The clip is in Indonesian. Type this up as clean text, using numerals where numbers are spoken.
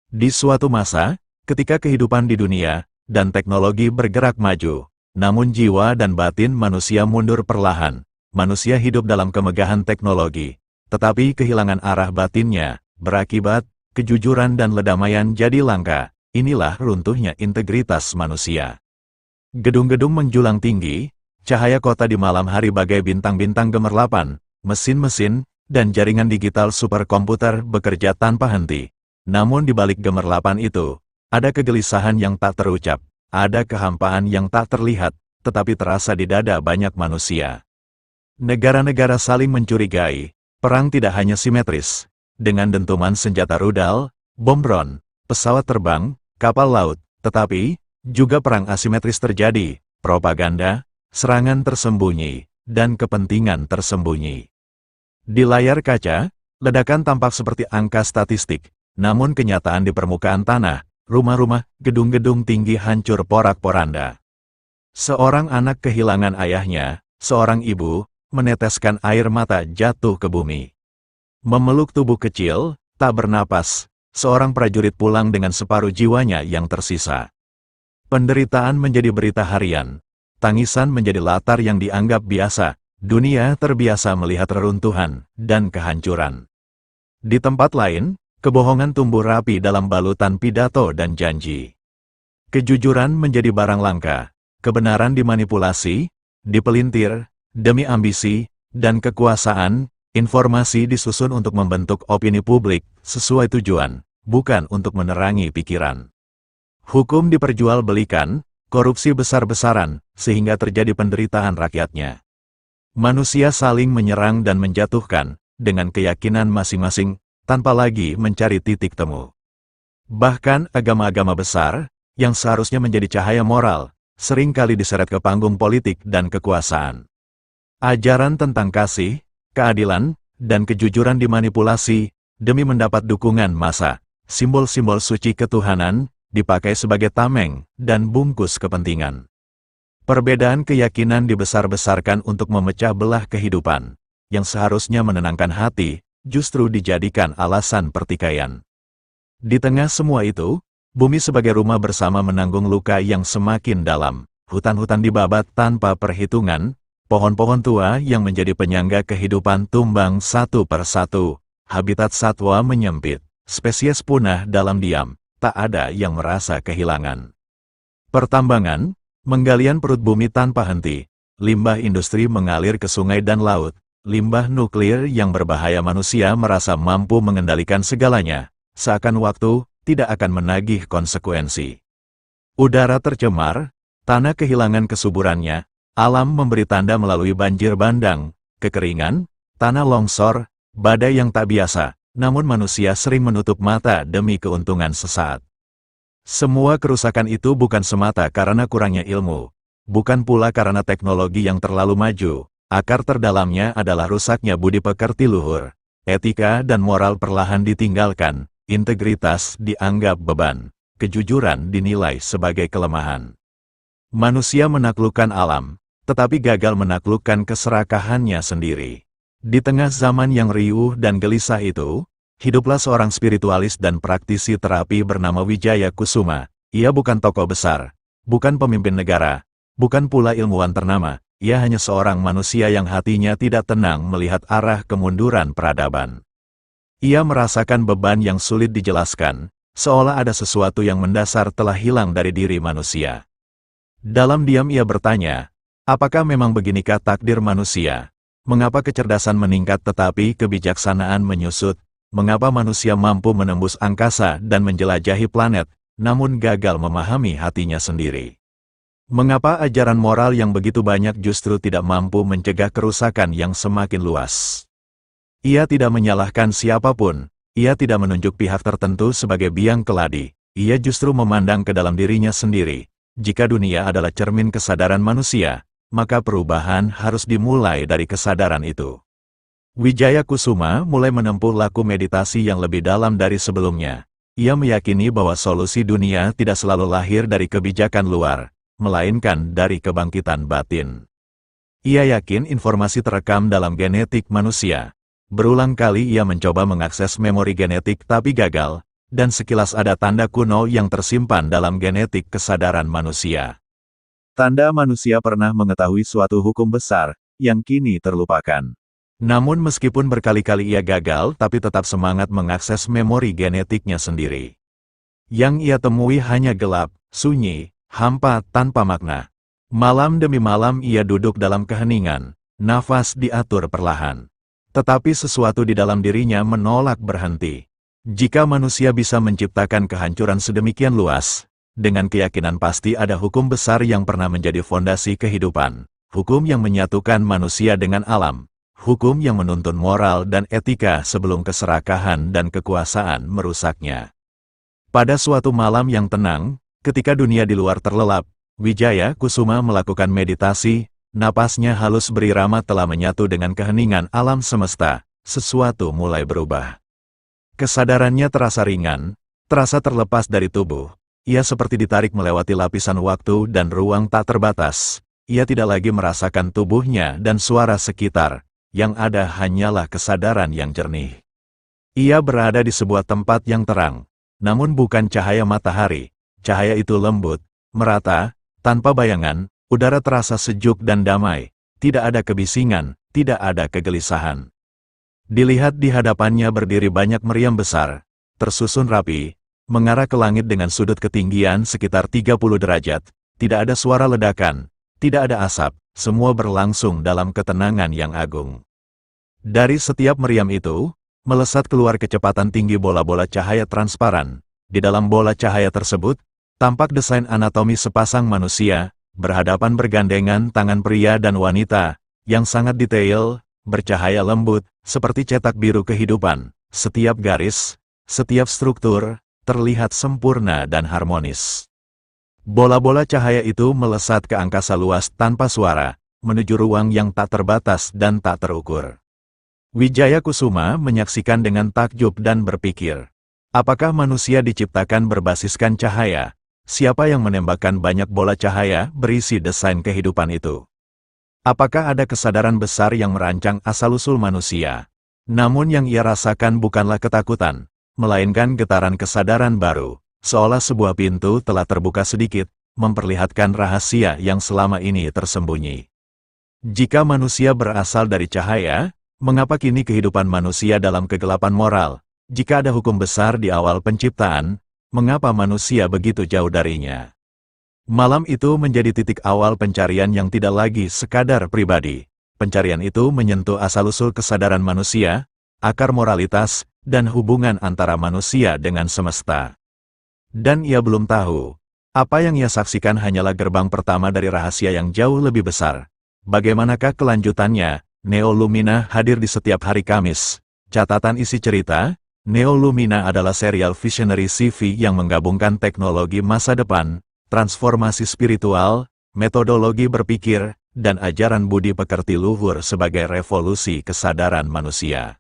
Di suatu masa, ketika kehidupan di dunia dan teknologi bergerak maju, namun jiwa dan batin manusia mundur perlahan. Manusia hidup dalam kemegahan teknologi, tetapi kehilangan arah batinnya, berakibat kejujuran dan kedamaian jadi langka. Inilah runtuhnya integritas manusia. Gedung-gedung menjulang tinggi, cahaya kota di malam hari bagai bintang-bintang gemerlapan, mesin-mesin dan jaringan digital superkomputer bekerja tanpa henti. Namun di balik gemerlapan itu, ada kegelisahan yang tak terucap, ada kehampaan yang tak terlihat, tetapi terasa di dada banyak manusia. Negara-negara saling mencurigai, perang tidak hanya simetris, dengan dentuman senjata rudal, bom drone, pesawat terbang, kapal laut, tetapi juga perang asimetris terjadi, propaganda, serangan tersembunyi, dan kepentingan tersembunyi. Di layar kaca, ledakan tampak seperti angka statistik. Namun kenyataan di permukaan tanah, rumah-rumah, gedung-gedung tinggi hancur porak-poranda. Seorang anak kehilangan ayahnya, seorang ibu, meneteskan air mata jatuh ke bumi. Memeluk tubuh kecil, tak bernapas, seorang prajurit pulang dengan separuh jiwanya yang tersisa. Penderitaan menjadi berita harian, tangisan menjadi latar yang dianggap biasa, dunia terbiasa melihat reruntuhan dan kehancuran. Di tempat lain, kebohongan tumbuh rapi dalam balutan pidato dan janji. Kejujuran menjadi barang langka, kebenaran dimanipulasi, dipelintir, demi ambisi, dan kekuasaan, informasi disusun untuk membentuk opini publik sesuai tujuan, bukan untuk menerangi pikiran. Hukum diperjualbelikan, korupsi besar-besaran, sehingga terjadi penderitaan rakyatnya. Manusia saling menyerang dan menjatuhkan, dengan keyakinan masing-masing, tanpa lagi mencari titik temu. Bahkan agama-agama besar, yang seharusnya menjadi cahaya moral, seringkali diseret ke panggung politik dan kekuasaan. Ajaran tentang kasih, keadilan, dan kejujuran dimanipulasi, demi mendapat dukungan massa. Simbol-simbol suci ketuhanan, dipakai sebagai tameng, dan bungkus kepentingan. Perbedaan keyakinan dibesar-besarkan untuk memecah belah kehidupan, yang seharusnya menenangkan hati, justru dijadikan alasan pertikaian. Di tengah semua itu, bumi sebagai rumah bersama menanggung luka yang semakin dalam. Hutan-hutan dibabat tanpa perhitungan, pohon-pohon tua yang menjadi penyangga kehidupan tumbang satu persatu, habitat satwa menyempit, spesies punah dalam diam, tak ada yang merasa kehilangan. Pertambangan, menggalian perut bumi tanpa henti, limbah industri mengalir ke sungai dan laut, limbah nuklir yang berbahaya manusia merasa mampu mengendalikan segalanya, seakan waktu tidak akan menagih konsekuensi. Udara tercemar, tanah kehilangan kesuburannya, alam memberi tanda melalui banjir bandang, kekeringan, tanah longsor, badai yang tak biasa, namun manusia sering menutup mata demi keuntungan sesaat. Semua kerusakan itu bukan semata karena kurangnya ilmu, bukan pula karena teknologi yang terlalu maju. Akar terdalamnya adalah rusaknya budi pekerti luhur, etika dan moral perlahan ditinggalkan, integritas dianggap beban, kejujuran dinilai sebagai kelemahan. Manusia menaklukkan alam, tetapi gagal menaklukkan keserakahannya sendiri. Di tengah zaman yang riuh dan gelisah itu, hiduplah seorang spiritualis dan praktisi terapi bernama Wijaya Kusuma. Ia bukan tokoh besar, bukan pemimpin negara, bukan pula ilmuwan ternama. Ia hanya seorang manusia yang hatinya tidak tenang melihat arah kemunduran peradaban. Ia merasakan beban yang sulit dijelaskan, seolah ada sesuatu yang mendasar telah hilang dari diri manusia. Dalam diam ia bertanya, apakah memang beginikah takdir manusia? Mengapa kecerdasan meningkat tetapi kebijaksanaan menyusut? Mengapa manusia mampu menembus angkasa dan menjelajahi planet, namun gagal memahami hatinya sendiri? Mengapa ajaran moral yang begitu banyak justru tidak mampu mencegah kerusakan yang semakin luas? Ia tidak menyalahkan siapapun, ia tidak menunjuk pihak tertentu sebagai biang keladi, ia justru memandang ke dalam dirinya sendiri. Jika dunia adalah cermin kesadaran manusia, maka perubahan harus dimulai dari kesadaran itu. Wijaya Kusuma mulai menempuh laku meditasi yang lebih dalam dari sebelumnya. Ia meyakini bahwa solusi dunia tidak selalu lahir dari kebijakan luar, melainkan dari kebangkitan batin. Ia yakin informasi terekam dalam genetik manusia. Berulang kali ia mencoba mengakses memori genetik tapi gagal, dan sekilas ada tanda kuno yang tersimpan dalam genetik kesadaran manusia. Tanda manusia pernah mengetahui suatu hukum besar, yang kini terlupakan. Namun meskipun berkali-kali ia gagal tapi tetap semangat mengakses memori genetiknya sendiri. Yang ia temui hanya gelap, sunyi, hampa tanpa makna. Malam demi malam ia duduk dalam keheningan, nafas diatur perlahan. Tetapi sesuatu di dalam dirinya menolak berhenti. Jika manusia bisa menciptakan kehancuran sedemikian luas, dengan keyakinan pasti ada hukum besar yang pernah menjadi fondasi kehidupan. Hukum yang menyatukan manusia dengan alam. Hukum yang menuntun moral dan etika sebelum keserakahan dan kekuasaan merusaknya. Pada suatu malam yang tenang, ketika dunia di luar terlelap, Wijaya Kusuma melakukan meditasi, napasnya halus berirama telah menyatu dengan keheningan alam semesta, sesuatu mulai berubah. Kesadarannya terasa ringan, terasa terlepas dari tubuh, ia seperti ditarik melewati lapisan waktu dan ruang tak terbatas, ia tidak lagi merasakan tubuhnya dan suara sekitar, yang ada hanyalah kesadaran yang jernih. Ia berada di sebuah tempat yang terang, namun bukan cahaya matahari, cahaya itu lembut, merata, tanpa bayangan, udara terasa sejuk dan damai, tidak ada kebisingan, tidak ada kegelisahan. Dilihat di hadapannya berdiri banyak meriam besar, tersusun rapi, mengarah ke langit dengan sudut ketinggian sekitar 30 derajat, tidak ada suara ledakan, tidak ada asap, semua berlangsung dalam ketenangan yang agung. Dari setiap meriam itu, melesat keluar kecepatan tinggi bola-bola cahaya transparan. Di dalam bola cahaya tersebut, tampak desain anatomi sepasang manusia, berhadapan bergandengan tangan pria dan wanita, yang sangat detail, bercahaya lembut, seperti cetak biru kehidupan. Setiap garis, setiap struktur, terlihat sempurna dan harmonis. Bola-bola cahaya itu melesat ke angkasa luas tanpa suara, menuju ruang yang tak terbatas dan tak terukur. Wijaya Kusuma menyaksikan dengan takjub dan berpikir, apakah manusia diciptakan berbasiskan cahaya? Siapa yang menembakkan banyak bola cahaya berisi desain kehidupan itu? Apakah ada kesadaran besar yang merancang asal-usul manusia? Namun yang ia rasakan bukanlah ketakutan, melainkan getaran kesadaran baru. Seolah sebuah pintu telah terbuka sedikit, memperlihatkan rahasia yang selama ini tersembunyi. Jika manusia berasal dari cahaya, mengapa kini kehidupan manusia dalam kegelapan moral? Jika ada hukum besar di awal penciptaan, mengapa manusia begitu jauh darinya? Malam itu menjadi titik awal pencarian yang tidak lagi sekadar pribadi. Pencarian itu menyentuh asal-usul kesadaran manusia, akar moralitas, dan hubungan antara manusia dengan semesta. Dan ia belum tahu, apa yang ia saksikan hanyalah gerbang pertama dari rahasia yang jauh lebih besar. Bagaimanakah kelanjutannya? Neo Lumina hadir di setiap hari Kamis. Catatan isi cerita, Neo Lumina adalah serial visionary CV yang menggabungkan teknologi masa depan, transformasi spiritual, metodologi berpikir, dan ajaran budi pekerti luhur sebagai revolusi kesadaran manusia.